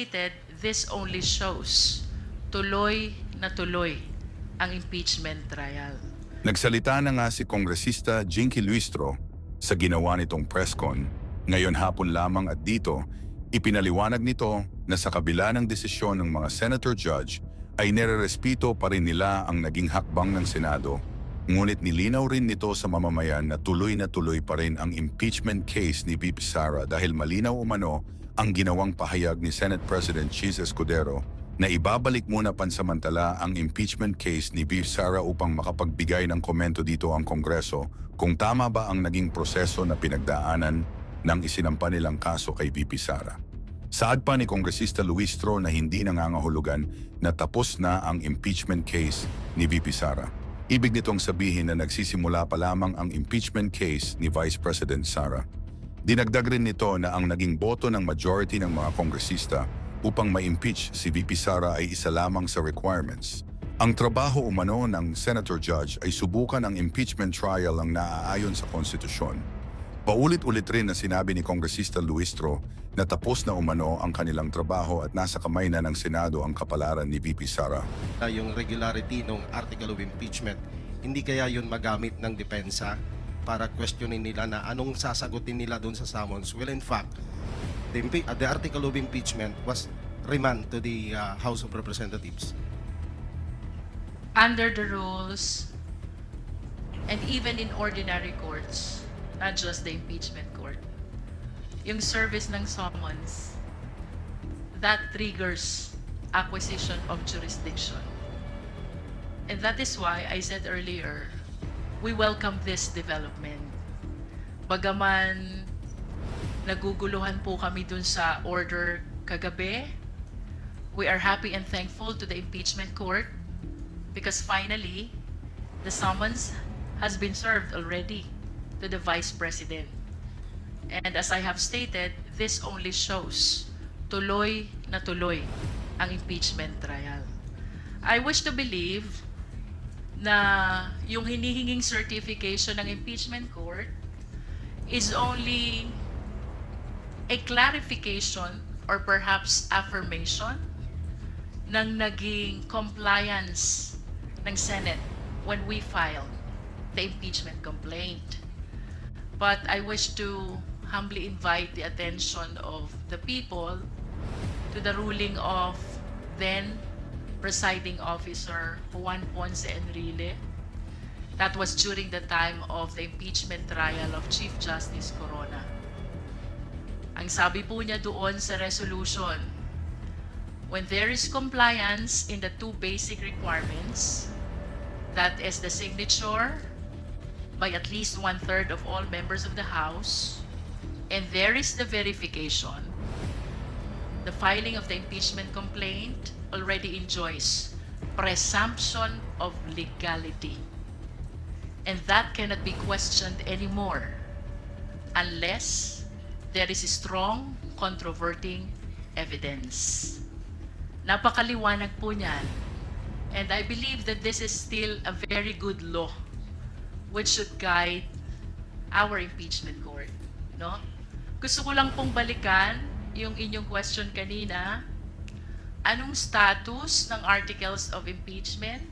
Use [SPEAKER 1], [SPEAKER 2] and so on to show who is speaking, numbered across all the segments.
[SPEAKER 1] stated, this only shows tuloy na tuloy ang impeachment trial.
[SPEAKER 2] Nagsalita na nga si Kongresista Jinky Luistro sa ginawa nitong presscon ngayon hapon lamang at dito, ipinaliwanag nito na sa kabila ng desisyon ng mga senator judge ay nirerespeto pa rin nila ang naging hakbang ng Senado. Ngunit nilinaw rin nito sa mamamayan na tuloy pa rin ang impeachment case ni VP Sara dahil malinaw umano ang ginawang pahayag ni Senate President Chis Escudero na ibabalik muna pansamantala ang impeachment case ni VP Sara upang makapagbigay ng komento dito ang Kongreso kung tama ba ang naging proseso na pinagdaanan ng isinampa nilang kaso kay VP Sara. Saad pa ni Kongresista Luistro na hindi nangangahulugan na tapos na ang impeachment case ni VP Sara. Ibig nitong sabihin na nagsisimula pa lamang ang impeachment case ni Vice President Sara. Dinagdag rin nito na ang naging boto ng majority ng mga kongresista upang ma-impeach si VP Sara ay isa lamang sa requirements. Ang trabaho umano ng Senator Judge ay subukan ang impeachment trial ang naaayon sa konstitusyon. Paulit-ulit rin na sinabi ni Kongresista Luistro na tapos na umano ang kanilang trabaho at nasa kamay na ng Senado ang kapalaran ni VP Sara.
[SPEAKER 3] Yung regularity ng article of impeachment, hindi kaya yun magamit ng depensa para questionin nila na anong sasagutin nila doon sa summons. Well, in fact, the article of impeachment was remand to the House of Representatives.
[SPEAKER 1] Under the rules, and even in ordinary courts, not just the impeachment court, yung service ng summons, that triggers acquisition of jurisdiction. And that is why I said earlier, we welcome this development. Bagaman naguguluhan po kami dun sa order kagabi, we are happy and thankful to the impeachment court because finally, the summons has been served already to the Vice President. And as I have stated, this only shows tuloy na tuloy ang impeachment trial. I wish to believe na yung hinihinging certification ng impeachment court is only a clarification or perhaps affirmation ng naging compliance ng Senate when we filed the impeachment complaint. But I wish to humbly invite the attention of the people to the ruling of then Presiding Officer Juan Ponce Enrile. That was during the time of the impeachment trial of Chief Justice Corona. Ang sabi po niya doon sa resolution, when there is compliance in the two basic requirements, that is the signature by at least 1/3 of all members of the House, and there is the verification, the filing of the impeachment complaint already enjoys presumption of legality. And that cannot be questioned anymore unless there is strong controverting evidence. Napakaliwanag po niyan. And I believe that this is still a very good law which should guide our impeachment court. No? Gusto ko lang pong balikan yung inyong question kanina. Anong status ng articles of impeachment?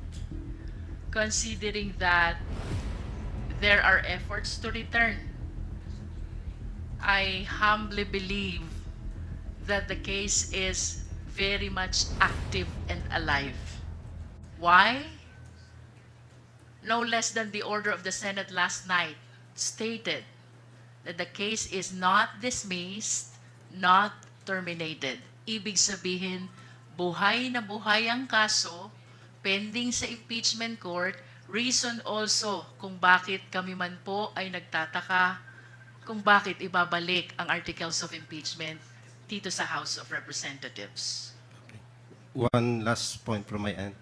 [SPEAKER 1] Considering that there are efforts to return, I humbly believe that the case is very much active and alive. Why? No less than the order of the Senate last night stated that the case is not dismissed, not terminated. Ibig sabihin, buhay na buhay ang kaso, pending sa impeachment court, reason also kung bakit kami man po ay nagtataka kung bakit ibabalik ang articles of impeachment dito sa House of Representatives.
[SPEAKER 3] One last point from my end.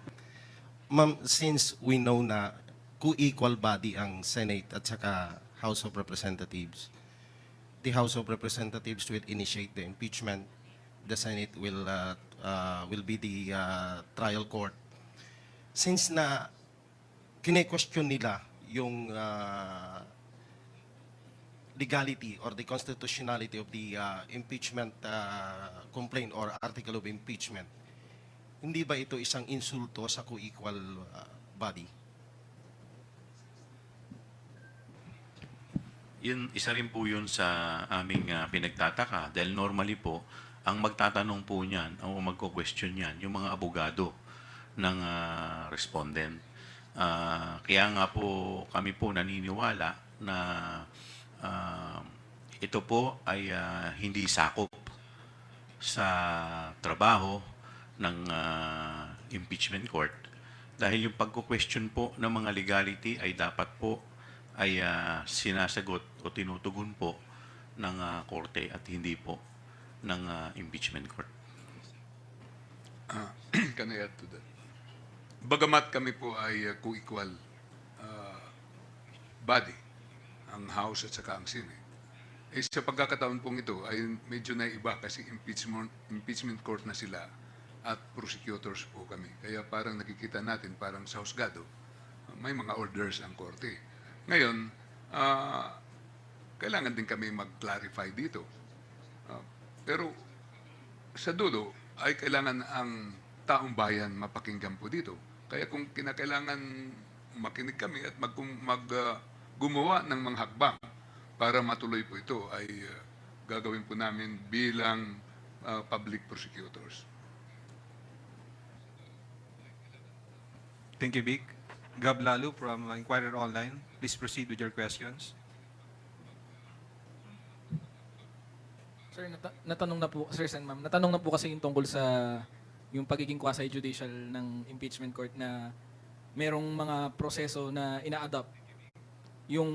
[SPEAKER 3] Ma'am, since we know na co-equal body ang Senate at saka House of Representatives, the House of Representatives will initiate the impeachment. The Senate will be the trial court. Since na kine-question nila yung legality or the constitutionality of the impeachment complaint or article of impeachment, hindi ba ito isang insulto sa co-equal body?
[SPEAKER 4] Yun, isa rin po yun sa aming pinagtataka dahil normally po, ang magtatanong po niyan o magko-question niyan, yung mga abogado ng respondent. Kaya nga po kami po naniniwala na ito po ay hindi sakop sa trabaho ng impeachment court dahil yung pagko-question po ng mga legality ay dapat po ay sinasagot o tinutugon po ng korte at hindi po ng impeachment court.
[SPEAKER 5] Can I add to that? Bagamat kami po ay co-equal body, ang House at saka ang Senate, eh, sa pagkakataon pong ito ay medyo naiba kasi impeachment court na sila at prosecutors po kami. Kaya parang nakikita natin parang sa husgado, may mga orders ang korte. Ngayon, kailangan din kami mag-clarify dito. Pero sa dulo ay kailangan ang taong bayan mapakinggan po dito. Kaya kung kinakailangan makinig kami at gumawa ng mga hakbang para matuloy po ito ay gagawin po namin bilang public prosecutors.
[SPEAKER 6] Thank you, Vic. Gab Lalu from Inquirer Online. Please proceed with your questions.
[SPEAKER 7] Sir, natanong na po, Sir Sen, ma'am, natanong na po kasi yung tungkol sa yung pagiging quasi-judicial ng impeachment court na merong mga proseso na ina-adopt yung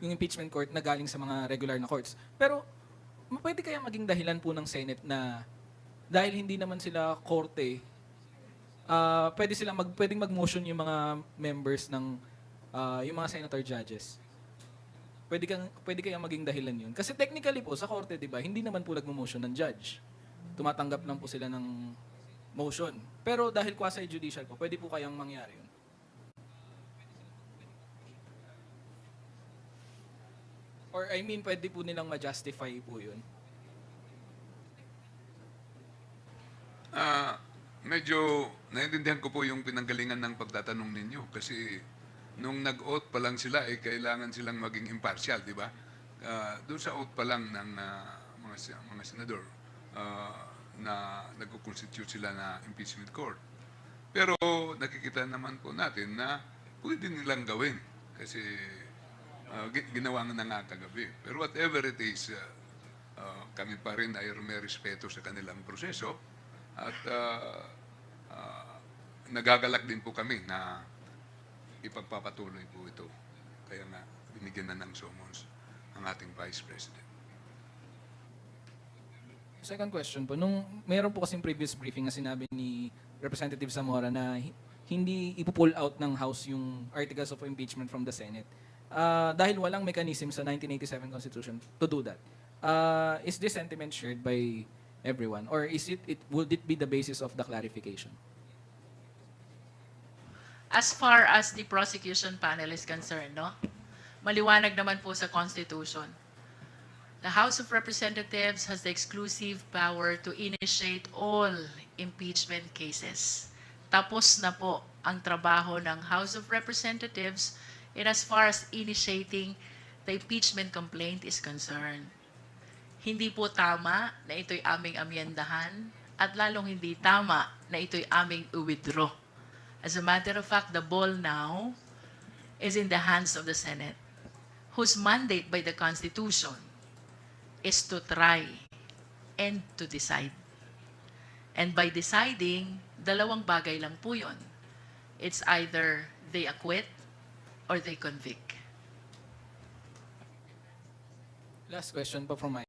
[SPEAKER 7] impeachment court na galing sa mga regular na courts. Pero pwede kaya maging dahilan po ng Senate na dahil hindi naman sila korte, pwedeng mag-motion yung mga members ng yung mga senator judges. Pwede kaya maging dahilan yun. Kasi technically po sa korte, 'di ba, hindi naman po nagmo-motion ng judge. Tumatanggap lang po sila ng motion. Pero dahil quasi-judicial po, pwede po kayang mangyari yun. Or I mean, pwede po nilang ma-justify po yun.
[SPEAKER 5] Medyo naiintindihan ko po yung pinanggalingan ng pagtatanong ninyo kasi nung nag-oath pa lang sila, kailangan silang maging impartial, di ba? Doon sa oath pa lang ng mga senador na nag-constitute sila na impeachment court. Pero nakikita naman po natin na pwede nilang gawin kasi ginawa nga na nga kagabi. Pero whatever it is, kami pa rin ay may respeto sa kanilang proseso at nagagalak din po kami na ipagpapatuloy po ito. Kaya nga, binigyan na ng summons ang ating Vice President.
[SPEAKER 7] Second question po, nung meron po kasing previous briefing na sinabi ni Representative Zamora na hindi ipo-pull out ng House yung articles of impeachment from the Senate dahil walang mechanism sa 1987 Constitution to do that. Is this sentiment shared by everyone or would it be the basis of the clarification?
[SPEAKER 1] As far as the prosecution panel is concerned, no? Maliwanag naman po sa Constitution. The House of Representatives has the exclusive power to initiate all impeachment cases. Tapos na po ang trabaho ng House of Representatives in as far as initiating the impeachment complaint is concerned. Hindi po tama na ito'y aming amyendahan at lalong hindi tama na ito'y aming i-withdraw. As a matter of fact, the ball now is in the hands of the Senate, whose mandate by the Constitution is to try and to decide. And by deciding, dalawang bagay lang po yun. It's either they acquit or they convict.
[SPEAKER 7] Last question po from my